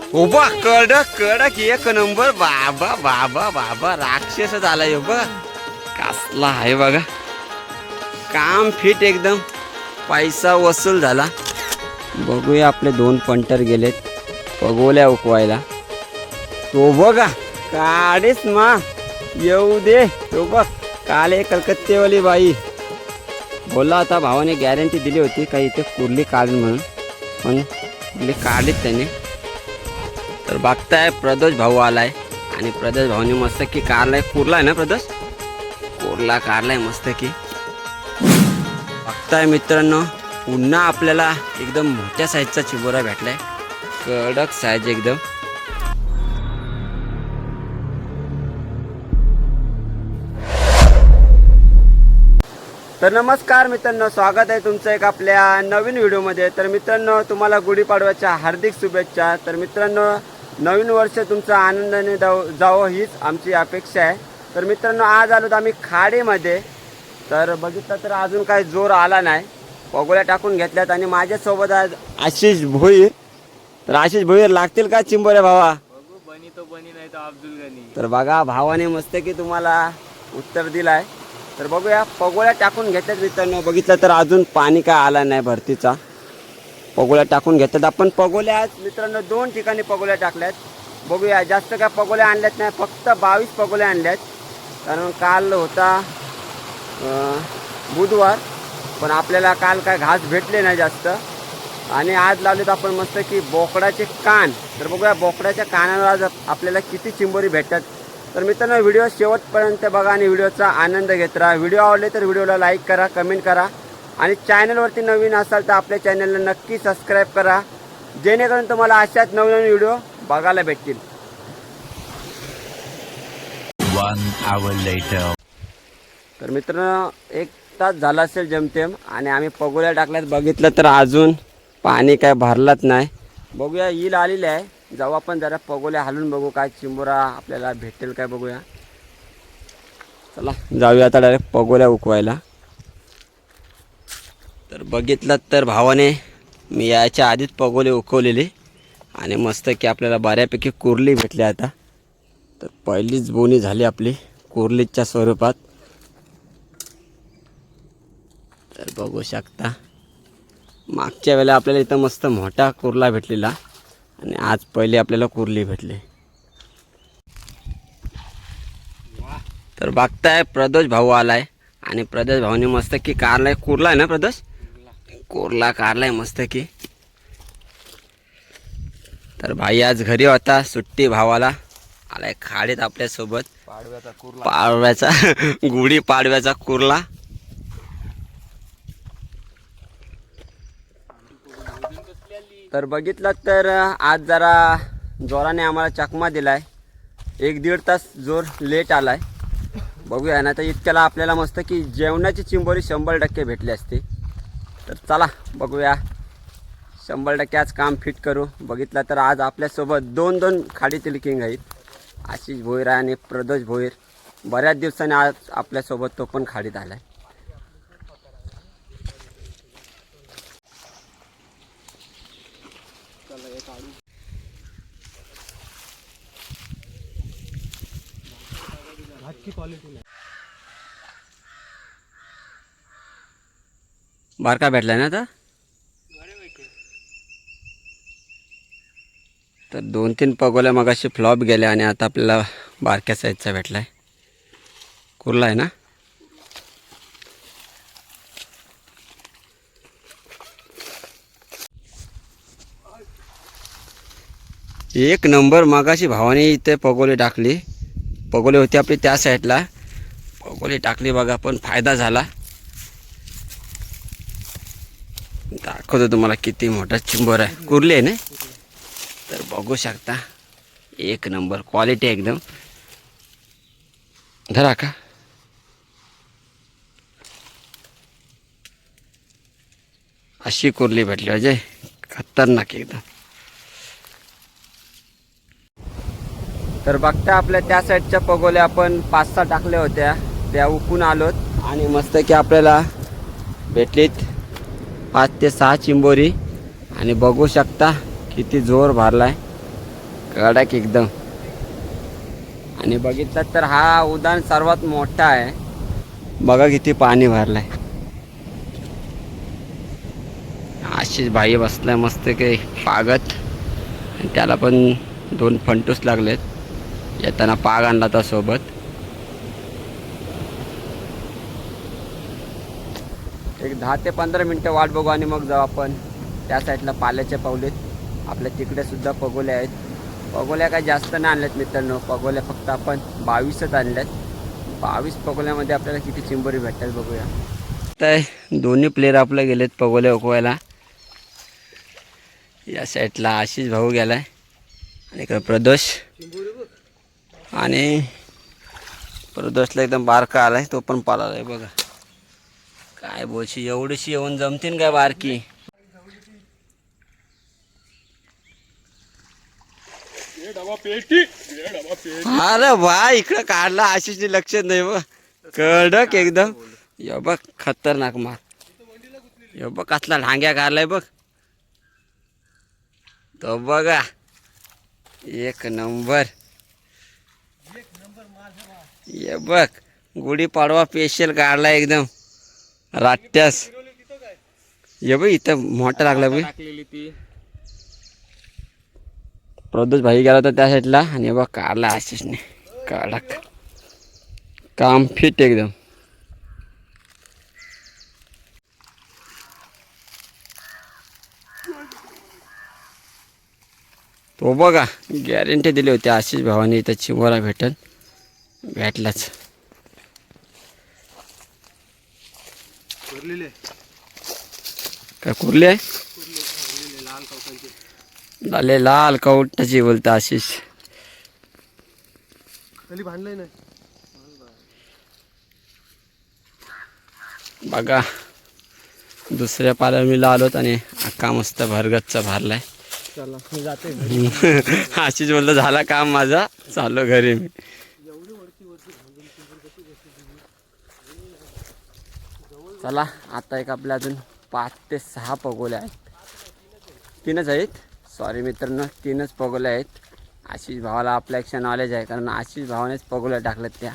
उभा कडक कडक एक नंबर बाबा बाबा बाबा राक्षस झाला बघा कसला आहे बघा काम फिट एकदम पैसा वसूल झाला। बघूया आपले 2 पंटर गेलेत पगोल्या उकवायला। तो बघा काढेच मा येऊ दे। तो बघ काले कलकत्तेवाली बाई बोलला होता भावाने गॅरंटी दिली होती काही इथे कुर्ली काढून म्हणून पण कुर्ली काढलीत त्याने। तर बघताय प्रदोष भाऊ आलाय आणि प्रदोष भाऊने मस्त की कारलाय कुर्ला ना प्रदोष कुर्ला काढलाय मस्त की। बघताय मित्रांनो पुन्हा आपल्याला एकदम मोठ्या साईजचा चिबोरा भेटलाय कडक साईज एकदम। तर नमस्कार मित्रांनो स्वागत आहे तुमचं एक आपल्या नवीन व्हिडिओमध्ये। तर मित्रांनो तुम्हाला गुढीपाडव्याच्या हार्दिक शुभेच्छा। तर मित्रांनो नवीन वर्ष तुमचा आनंदाने जावं हीच आमची अपेक्षा आहे। तर मित्रांनो आज आलो आम्ही खाडीमध्ये। तर बघितलं तर अजून काही जोर आला नाही पगोल्या टाकून घेतल्यात आणि माझ्यासोबत आज आशिष भोईर। तर आशिष भोईर लागतील का चिंबोऱ्या भावा? बनी तो बनी नाही तर अब्दुल गनी। तर बघा भावाने मस्त की तुम्हाला उत्तर दिलाय। तर बघूया पगोल्या टाकून घेतात मित्रांनो। बघितलं तर अजून पाणी काय आला नाही भरतीचा पगोल्या टाकून घेतात आपण। पगोल्या आज मित्रांनो 2 ठिकाणी पगोल्या टाकल्यात। बघूया जास्त काय पगोल्या आणल्यात नाही फक्त 22 पगोल्या आणल्यात कारण काल होता बुधवार पण आपल्याला काल काय घास भेटले नाही जास्त आणि आज लावलेत आपण मस्त की बोकडाचे कान। तर बघूया बोकडाच्या कानावर आज आपल्याला किती चिंबोरी भेटतात। तर मित्रांनो व्हिडिओ शेवटपर्यंत बघा आणि व्हिडिओचा आनंद घेत राहा। व्हिडिओ आवडले तर व्हिडिओला लाईक करा कमेंट करा आणि चॅनलवरती नवीन असाल तर आपल्या चॅनलला नक्की सबस्क्राईब करा जेणेकरून तुम्हाला अशाच नवीन व्हिडिओ बघायला भेटतील। 1 hour later. तर मित्रांनो 1 तास झाला असेल जमतेम आणि आम्ही पगोल्या टाकल्यात। बघितलं तर अजून पाणी काय भरलाच नाही। बघूया येईल आलेली आहे जाऊ आपण जरा पगोल्या हलून बघू काय चिंबोरा आपल्याला भेटेल काय बघूया। चला जाऊया आता डायरेक्ट पगोल्या उकवायला। तर बघितलं तर भावाने मी याच्या आधीच पगोले उकवलेले आणि मस्त की आपल्याला बऱ्यापैकी कुर्ली भेटली आता। तर पहिलीच बोनी झाली आपली कुर्लीच्या स्वरूपात। तर बघू शकता मागच्या वेळेला आपल्याला इथं मस्त मोठा कुर्ला भेटलेला आणि आज पहिले आपल्याला कुर्ली भेटली। तर बघताय प्रदोष भाऊ आलाय आणि प्रदोष भाऊने मस्त की कारलाय कुर्ला आहे ना प्रदोष कुर्ला कारलाय मस्त की। तर भाई आज घरी होता सुट्टी भावाला आलाय खाडीत आपल्यासोबत पाडव्याचा गुढी पाडव्याचा कुर्ला। तर बघितलं तर आज जरा जोराने आम्हाला चकमा दिलाय 1-1.5 तास जोर लेट आलाय। बघूया ना तर इतक्याला आपल्याला मस्त की जेवणाची चिंबोरी 100% भेटली असते। तर चला बघूया 100% आज काम फिट करू। बघितलं तर आज आपल्यासोबत 2 खाडीतील किंग आहेत आशिष भोईर आणि प्रदोष भोईर। बऱ्याच दिवसांनी आज आपल्यासोबत तो पण खाडीत आलाय। बारका भेटलाय ना आता। तर 2-3 पगोल्या मगाशी फ्लॉप गेल्या आणि आता आपल्याला बारक्या साईजचा भेटलाय कुर्ला आहे ना। एक नंबर मगाशी भावाने इथे पगोले टाकली पगोले होते आपली त्या साईडला पगोले टाकली बघा पण फायदा झाला। दाखवतो तुम्हाला किती मोठा चिंबोरा आहे कुर्ली आहे ना। तर बघू शकता एक नंबर क्वालिटी एकदम धरा का। अशी कुर्ली भेटली अजय खतरनाक एकदम। तर बघता आपल्या त्या साईडच्या पगोल्या आपण 5-6 टाकल्या होत्या त्या उकून आलोत आणि मस्त की आपल्याला भेटलीत 5 ते 6 चिंबोरी आणि बघू शकता किती जोर भरलाय कडक एकदम. आणि बघितलं तर हा उद्यान सर्वात मोठा आहे. बघा किती पाणी भरलंय. आशिष भाई बसलाय मस्त काही पागत. त्याला पण 2 फंटूस लागलेत. येताना पाग आणला त्या सोबत. एक 10 ते 15 मिनटं वाट बघू आणि मग जाऊ आपण त्या साईडला पाल्याच्या पावलीत. आपल्या तिकडे सुद्धा पगोल्या आहेत. पगोल्या काय जास्त नाही आणल्यात मित्रांनो. पगोल्या फक्त आपण 22च आणल्यात. 22 पगोल्यामध्ये आपल्याला किती चिंबोरी भेटतात बघूया. तर दोन्ही प्लेयर आपले गेलेत पगोल्या उकवायला. या साईडला आशिष भाऊ गेलाय आणि इकडे प्रदोष. आणि प्रदोषला एकदम बारका आलाय, तो पण पालालाय बघा. काय बोलशी एवढीशी येऊन जमतीन काय बारकी. अरे वा इकडं काढला आशिषने लक्ष नाही बघ. कडक एकदम. यो बघ खतरनाक मार. यो बघ कसला ढांग्या काढलाय बघ. तो बघा एक नंबर. ये बघ गुढीपाडवा स्पेशल काढला एकदम राट्यास. ये बघ इथं मोठा लागला बघ. टाकलेली ती प्रदोष भाई गेला होता त्या साईडला आणि बघ काढला आशिषने. कडक काम फिट एकदम. तो बघा गॅरंटी दिली होती आशिष भावाने इथं चिंबोरा भेटल. भेटलाच. काय कुरले आहे. लाल कवटाची बोलता आशिष. बघा दुसऱ्या पाल्यावर मी आलोत आणि अख्खा मस्त भरगतचा भरलाय. आशिष बोलतो झाला काम माझा, चाललो घरी मी. चला आता एक आपल्या अजून 5 ते 6 पगोल्या आहेत. 3च आहेत सॉरी मित्रांनो, 3च पगोल्या आहेत. आशिष भावाला आपल्यापेक्षा नॉलेज आहे कारण आशिष भावानेच पगोल्या टाकल्यात त्या.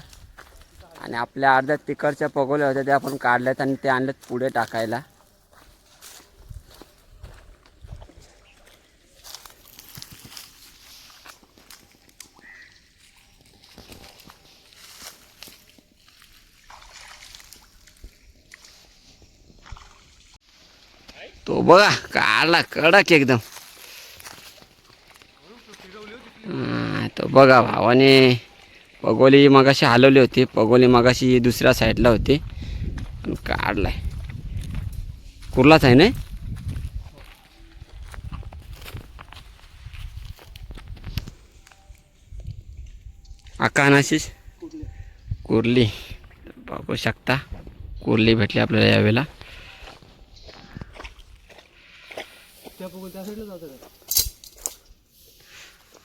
आणि आपल्या अर्ध्या तिकडच्या पगोल्या होत्या त्या आपण काढल्यात आणि ते आणल्यात पुढे टाकायला. तो बघा काढला कडक एकदम. तो बघा भावाने पगोली मगाशी हलवली होती. पगोली मगाशी दुसऱ्या साईडला होती पण काढलाय. कुर्लाच आहे ना. आकाश कुर्ली बघू शकता. कुर्ली भेटली आपल्याला यावेळेला.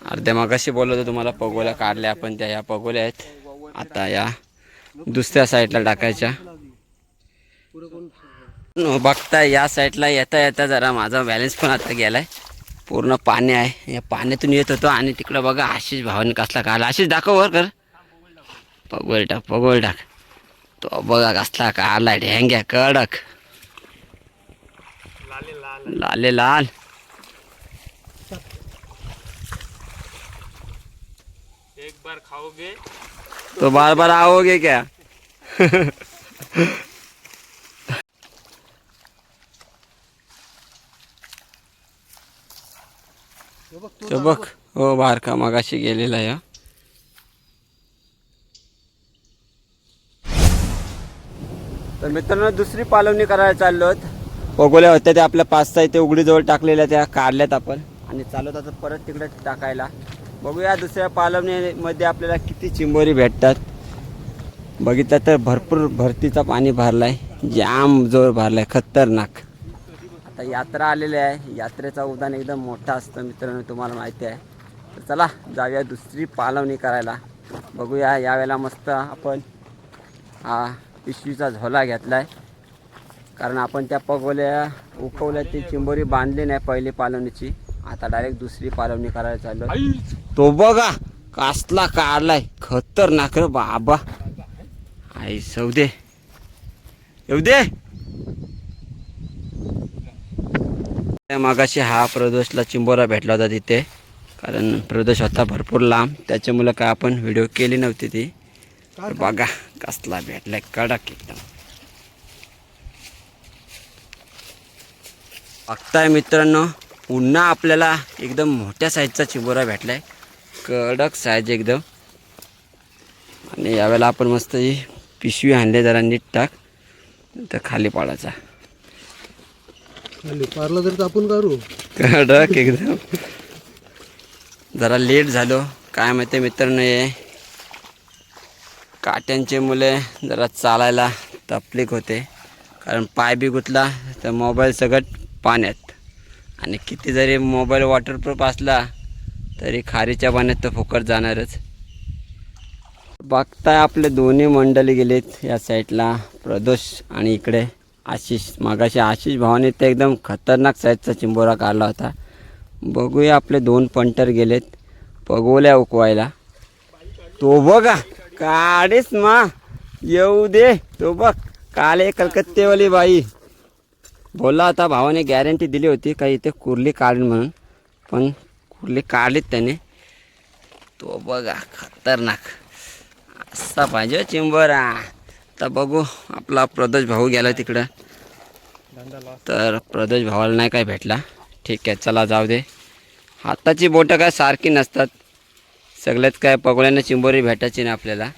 अर्ध्या मगाशी बोललो होतो तुम्हाला पगोल्या काढल्या आपण त्या. या पगोल्या आहेत. आता या दुसऱ्या साईडला टाकायच्या. बघता या साईडला येता येता जरा माझा बॅलन्स पण आता गेलाय. पूर्ण पाणी आहे. या पाण्यातून येत होतो आणि तिकडं बघा आशिष भावाने कसला काढला. आशिष दाखव वर कर. पगोल टाक पगोल टाक. तो बघा कसला काढला ढेंग्या कडक. लाले लाल. एक बार खाओगे तो बार बार आओगे क्या. तो बघ हो बारका मगाशी गेलेला या. तर मित्रांनो दुसरी पालवणी करायला चाललो. पगोल्या होत्या त्या आपल्या 5-6 इथे उघडीजवळ टाकलेल्या त्या काढल्यात आपण आणि चालवत आता परत तिकडे टाकायला. बघूया दुसऱ्या पालवणीमध्ये आपल्याला किती चिंबोरी भेटतात. बघितलं तर भरपूर भरतीचा पाणी भरलाय. जाम जोर भरलाय खतरनाक. आता यात्रा आलेली आहे. यात्रेचा उद्यान एकदम मोठा असतं मित्रांनो, तुम्हाला माहिती आहे. तर चला जाऊया दुसरी पालवणी करायला. बघूया यावेळेला मस्त आपण हा पिशवीचा झोला घेतलाय कारण आपण त्या पगोल्या उकवल्या ती चिंबोरी बांधली नाही पहिली पालवणीची. आता डायरेक्ट दुसरी पालवणी करायला चाललो. तो बघा कासला काढलाय खतरनाक रे बाबा. आई सौ दे येऊ दे. मागाशी हा प्रदोषला चिंबोरा भेटला होता तिथे, कारण प्रदोष होता भरपूर लांब, त्याच्यामुळे काय आपण व्हिडिओ केली नव्हती ती. बघा कसला भेटलाय कडक एकदम. बघताय मित्रांनो पुन्हा आपल्याला एकदम मोठ्या साईजचा चिंबोरा भेटलाय, कडक साईज एकदम. आणि यावेळेला आपण मस्त ही पिशवी आणली, जरा नीट टाक तर खाली पाडायचा. पारला तर आपण करू कडक एकदम. जरा लेट झालो काय माहिती मित्रांनो, हे काट्यांचे मुले जरा चालायला तकलीफ होते, कारण पाय बी गुतला तर मोबाईल सगळं पाण्यात. आणि किती जरी मोबाईल वॉटरप्रूफ असला तरी खारीच्या पाण्यात तर फुकट जाणारच. बघताय आपले दोन्ही मंडळी गेलेत या साईडला, प्रदोष आणि इकडे आशिष. मागाशी आशिष भावाने ते एकदम खतरनाक साईजचा चिंबोरा काढला होता. बघूया आपले 2 पंटर गेलेत पगोल्या उकवायला. तो बघा काढेस मा येऊ दे. तो बघ काले कलकत्तेवाली बाई बोलला होता, भावाने गॅरंटी दिली होती काही इथे कुर्ली काढून म्हणून, पण कुर्ली काढलीत त्याने. तो बघा खतरनाक असा पाहिजे चिंबोरा. तर बघू आपला प्रदोष भाऊ गेला तिकडं, तर प्रदोष भावाला नाही काय भेटला. ठीक आहे चला जाऊ दे. हाताची बोटं काय सारखी नसतात, सगळ्यात काय पगोल्यानं चिंबोरी भेटायची ना आपल्याला.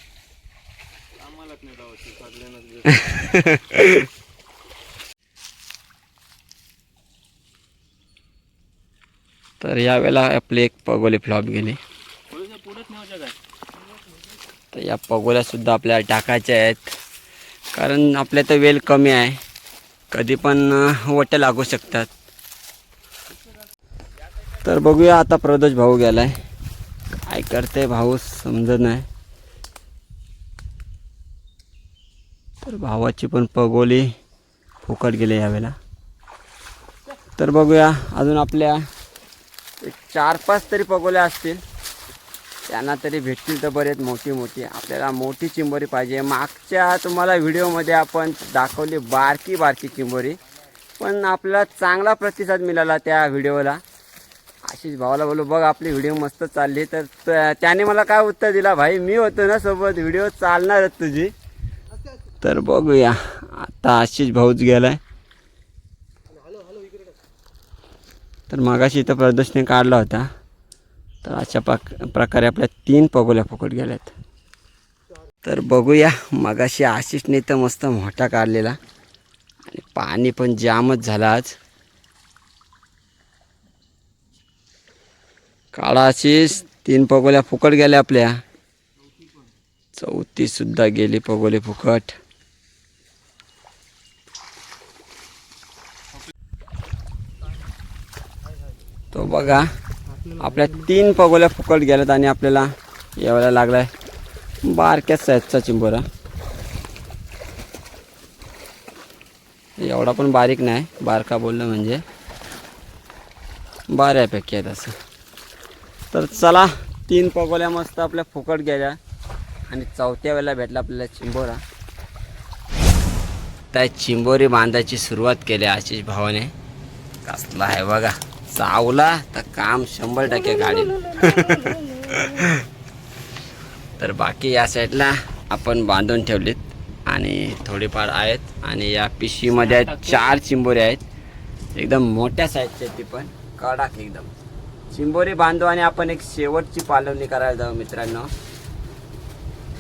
तर यावेळेला आपले एक पगोले फ्लॉप गेले. तर या पगोल्या सुद्धा आपल्याला टाकायच्या आहेत, कारण आपल्या तर वेल कमी आहे, कधी पण वट लागू शकतात. तर बघूया आता प्रदोष भाऊ गेलाय, काय करते भाऊ समजत नाही. तर भावाची पण पगोली फुकट गेले यावेळेला. तर बघूया अजून आपल्या 4-5 तरी पगोल्या असतील, त्यांना तरी भेटतील तर बरेच मोठी मोठी. आपल्याला मोठी चिंबोरी पाहिजे. मागच्या तुम्हाला व्हिडिओमध्ये आपण दाखवली बारकी बारकी चिंबोरी, पण आपल्याला चांगला प्रतिसाद मिळाला त्या व्हिडिओला. आशिष भावाला बोललो बघ आपली व्हिडिओ मस्त चालली, तर त्याने मला काय उत्तर दिला, भाई मी होतो ना सोबत, व्हिडिओ चालणारच तुझी. तर बघूया आता आशिष भाऊच गेलाय. तर मागाशी इथं प्रदोषने काढला होता. तर अशा प्रकारे आपल्या 3 पगोल्या फुकट गेल्यात. तर बघूया मगाशी आशिषने तर मस्त मोठा काढलेला, आणि पाणी पण जामच झाला आज. काळा आशिष 3 पगोल्या फुकट गेल्या आपल्या. 4थी सुद्धा गेली पगोली फुकट. तो बघा आपल्या 3 पगोल्या फुकट गेल्यात, आणि आपल्याला यावेळेला लागलाय बारक्या साईजचा चिंबोरा. एवढा पण बारीक नाही, बारका बोललं म्हणजे बऱ्यापैकी आहेत असं. तर चला 3 पगोल्या मस्त आपल्या फुकट गेल्या, आणि 4थ्या वेळेला भेटला आपल्याला चिंबोरा. त्या चिंबोरी बांधायची सुरुवात केली आशिष भावाने. कसला आहे बघा, चावला तर काम 100% काढेल. तर बाकी या साईडला आपण बांधून ठेवलीत, आणि थोडीफार आहेत, आणि या पिशवीमध्ये 4 चिंबोरी आहेत, एकदम मोठ्या साईजच्या. ती पण कडक एकदम चिंबोरी बांधू, आणि आपण एक शेवटची पालवणी करायला जाऊ मित्रांनो.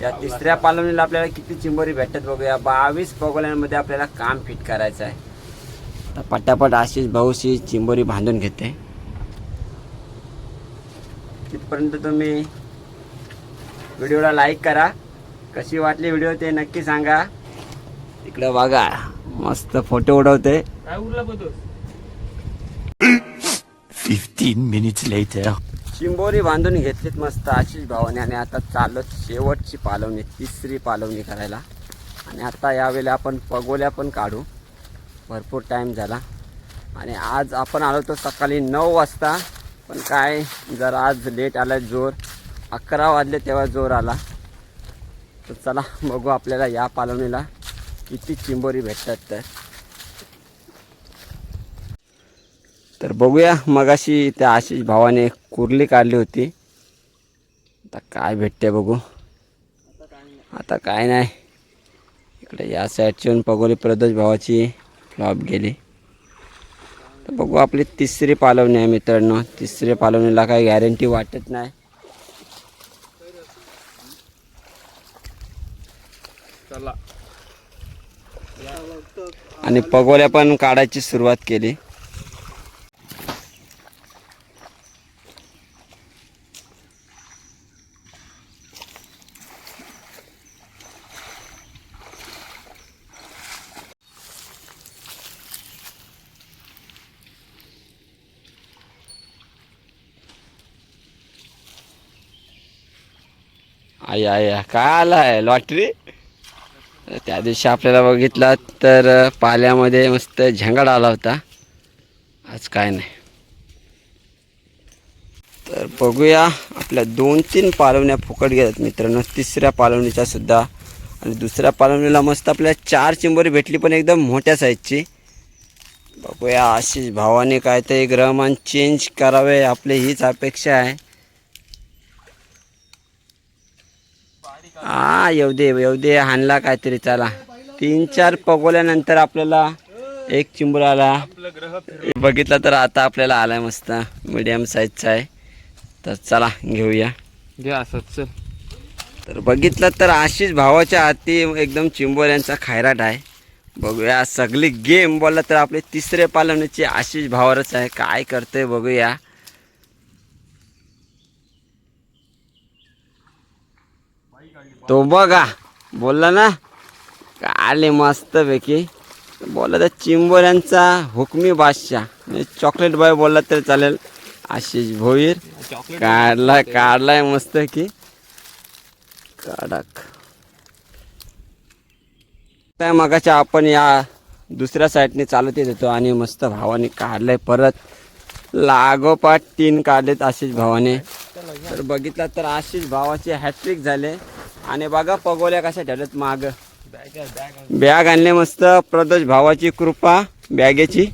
या 3ऱ्या पालवणीला आपल्याला किती चिंबोरी भेटतात बघूया. 22 पगोल्यांमध्ये आपल्याला काम फिट करायचं आहे. तर पटापट आशिष भाऊशी चिंबोरी बांधून घेते. तिथपर्यंत तुम्ही व्हिडिओला लाईक करा, कशी वाटली व्हिडिओ ते नक्की सांगा. इकडं बघा मस्त फोटो उडवते. काय उरला बघतो 15 minutes later. चिंबोरी बांधून घेतलीत मस्त आशिष भावाने, आणि आता चाललो शेवटची पालवणी, 3री पालवणी करायला. आणि आता यावेळेला आपण पगोल्या पण काढू, भरपूर टाईम झाला. आणि आज आपण आलो तो सकाळी 9 वाजता, पण काय जरा आज लेट आला जोर. 11 वाजले तेव्हा जोर आला. तर चला बघू आपल्याला या पालवणीला किती चिंबोरी भेटतात. तर बघूया. मगाशी त्या आशिष भावाने कुर्ली काढली होती. आता काय भेटते बघू. आता काय नाही. इकडे या साईडची येऊन पगोली प्रदोष भावाची फ्लॉप गेली. तर बघू आपली तिसरी पालवणी आहे मित्रांनो. तिसरी पालवणीला काही गॅरंटी वाटत नाही. चला आणि पगोल्या पण काढायची सुरुवात केली. आई आई काय आलाय लॉटरी. त्या दिवशी आपल्याला बघितला तर पाल्यामध्ये मस्त झंगाड आला होता. आज काय नाही. तर बघूया आपल्या 2-3 पालवण्या फुकट गेल्यात मित्रांनो. तिसऱ्या पालवणीच्या सुद्धा. आणि दुसऱ्या पालवणीला मस्त आपल्याला 4 चिंबोरी भेटली पण एकदम मोठ्या साईजची. बघूया आशिष भावाने काय ते एक रहमान चेंज करावे आपली हीच अपेक्षा आहे. हा येऊ दे हाणला काहीतरी. चला 3-4 पगोल्यानंतर आपल्याला एक चिंबूर आला. आपलं ग्रह बघितलं तर आता आपल्याला आलाय मस्त मीडियम साईजचा आहे. तर चला घेऊया. घ्या असंच चल. तर बघितलं तर आशिष भावाच्या हाती एकदम चिंबोऱ्यांचा खैराट आहे. बघूया सगळी गेम बोलला तर आपले तिसरे पालवणीचे आशिष भावावरच आहे. काय करतोय बघूया. तो बघा बोलला ना आले मस्त पैकी. बोलला तर चिंबोऱ्यांचा हुकमी बादशाह चॉकलेट बॉय बोलला तर चालेल. आशिष भोईर काढलाय मस्त की कडक. त्या मगाच्या आपण या दुसऱ्या साईडने चालत येत होतो आणि मस्त भावाने काढलंय. परत लागोपाठ 3 काढलेत आशिष भावाने. तर बघितलं तर आशिष भावाचे हॅट्रिक झाले. आणि बघा पगोल्या कशा ठेवल्यात माग. बॅग आणले मस्त. प्रदोष भावाची कृपा बॅगेची.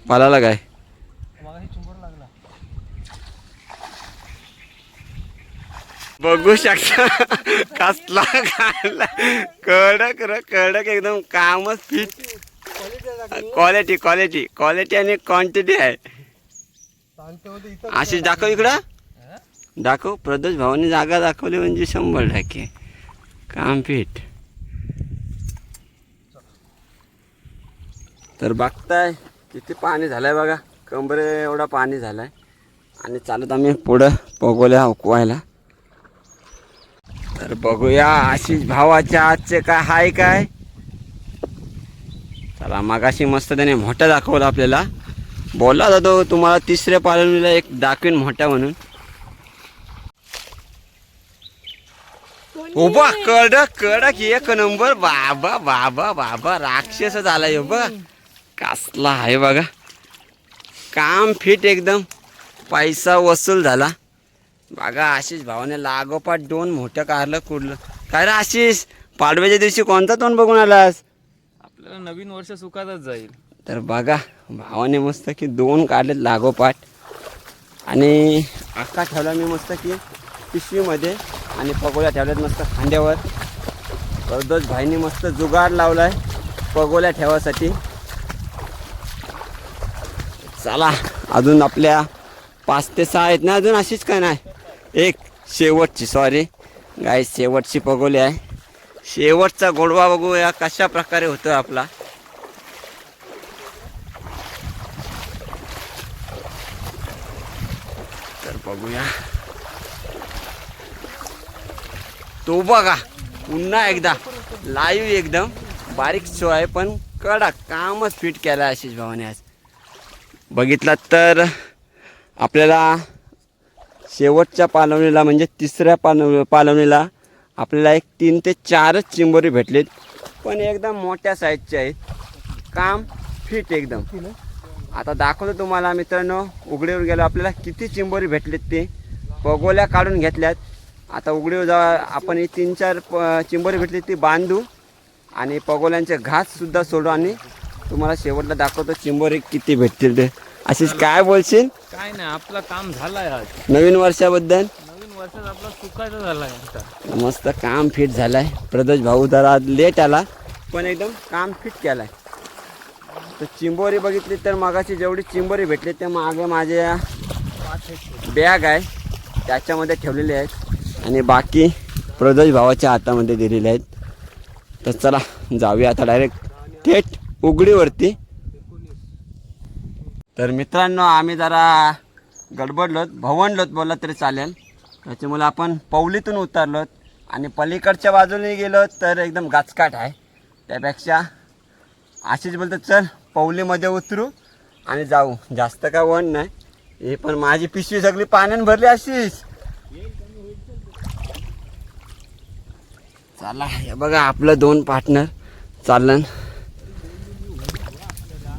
पालाला काय बघू शकता कसला काढला. कडक एकदम कामच फिट. क्वालिटी आणि क्वांटिटी आहे. आशिष दाखव इकडं. दाखव. प्रदोष भावाने जागा दाखवली म्हणजे 100% काम फिट. तर बघताय किती पाणी झालंय बघा. कंबरे एवढा पाणी झालाय. आणि चालत आम्ही पुढं पगोल्या हुकवायला. तर बघूया आशिष भावाच्या आजचे काय हाय काय. चला मगाशी मस्त त्याने मोठा दाखवला आपल्याला. बोलला जातो तुम्हाला तिसऱ्या पालवणीला एक दाखवीन मोठा म्हणून. उभा कडक एक नंबर. बाबा राक्षस झाला बघा. कसला आहे बघा. काम फिट एकदम. पैसा वसूल झाला. बघा आशिष भावाने लागोपाठ 2 मोठ्या कारलं कुडलं. काय रे आशिष पाडव्याच्या दिवशी कोणता तोंड बघून आलास. आपल्याला नवीन वर्ष सुखातच जाईल. तर बघा भावाने मस्त की 2 काढलेत लागोपाठ. आणि आका ठेवला मी मस्त की पिशवीमध्ये. आणि पगोल्या ठेवल्यात मस्त खांद्यावर. प्रदोष भाईनी मस्त जुगाड लावलाय पगोल्या ठेवासाठी. चला अजून आपल्या 5 ते 6 आहेत ना अजून. अशीच काय नाही. एक शेवटची सॉरी गाय शेवटची पगोली आहे. शेवटचा गोडवा बघूया कशा प्रकारे होतो आपला. तर बघूया. तो बघा पुन्हा एकदा लाईव्ह एकदम बारीक शो आहे पण कडक कामच फिट केला आशिष भावाने आज. बघितला तर आपल्याला शेवटच्या पालवणीला म्हणजे तिसऱ्या पालवणीला आपल्याला एक 3 ते 4च चिंबोरी भेटलीत, पण एकदम मोठ्या साईजचे आहेत. काम फिट एकदम. आता दाखवतो तुम्हाला मित्रांनो, उघडीवर गेलो आपल्याला किती चिंबोरी भेटलीत ते. पगोल्या काढून घेतल्यात. आता उघडीवर जा आपण ही 3-4 चिंबोरी भेटली ती बांधू आणि पगोल्यांचे घाससुद्धा सोडू आणि तुम्हाला शेवटला दाखवतो चिंबोरी किती भेटतील ते. अशीच काय बोलशील काय नाही, आपलं काम झालंय आज. नवीन वर्षाबद्दल? नवीन वर्षात आपला सुखाचा झालाय आता. मस्त काम फिट झालाय. प्रदोष भाऊ जरा लेट आला पण एकदम काम फिट केलाय. तर चिंबोरी बघितली तर मगाची जेवढी चिंबोरी भेटली ते मागे माझ्या बॅग आहे त्याच्यामध्ये ठेवलेले आहेत आणि बाकी प्रदोष भावाच्या हातामध्ये दिलेले आहेत. तर चला जाऊया आता डायरेक्ट थेट उघडीवरती. तर मित्रांनो आम्ही जरा गडबडलोत, भवनलोत बोलला तरी चालेल. त्याच्यामुळे आपण पौलीतून उतरलोत आणि पलीकडच्या बाजूने गेलो तर एकदम गाचकाट आहे. त्यापेक्षा आशिष बोलतो चल पौलीमध्ये उतरू आणि जाऊ. जास्त काय वन नाही. हे पण माझी पिशवी सगळी पाण्याने भरली आशिष. चला हे बघा आपलं 2 पार्टनर चाललं.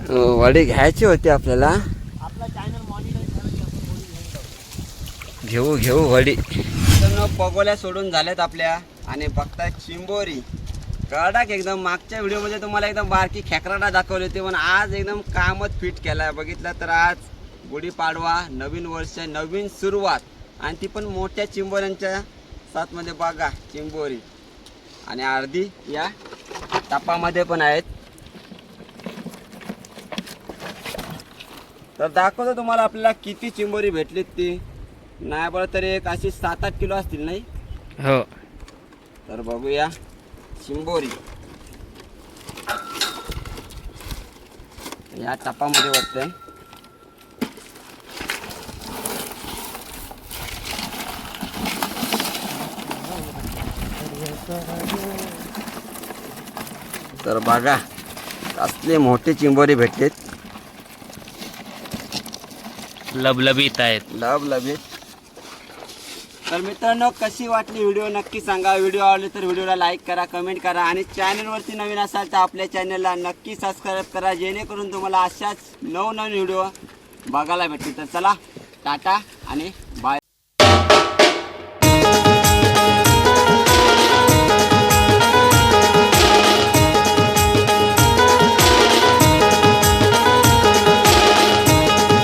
वडी घ्यायची होती आपल्याला. घेऊ वडी. पगोल्या सोडून झाल्यात आपल्या आणि बघताय चिंबोरी कडक एकदम. मागच्या व्हिडिओमध्ये तुम्हाला एकदम बारकी खेकराडा दाखवली होती पण आज एकदम कामच फिट केलाय. बघितलं तर आज गुढीपाडवा, नवीन वर्ष, नवीन सुरुवात आणि ती पण मोठ्या चिंबोऱ्यांच्या साथमध्ये. बघा चिंबोरी आणि अर्धी या टपामध्ये पण आहेत. तर दाखवतो तुम्हाला आपल्याला किती चिंबोरी भेटलीत ती. नाही बरं तरी एक अशी 7-8 किलो असतील नाही. हो. तर बघूया चिंबोरी या टपामध्ये वाटतंय. तर बघा असले मोठे चिंबोरी भेटलेत. लबलबीत आहेत. लबलबीत. तर मित्रांनो कशी वाटली व्हिडिओ नक्की सांगा. व्हिडिओ आवडली तर व्हिडिओला लाईक करा, कमेंट करा आणि चॅनलवरती नवीन असाल तर आपल्या चॅनलला नक्की सबस्क्राईब करा जेणेकरून तुम्हाला अशाच नवनवीन व्हिडिओ बघायला भेटतील. तर चला टाटा आणि बाय.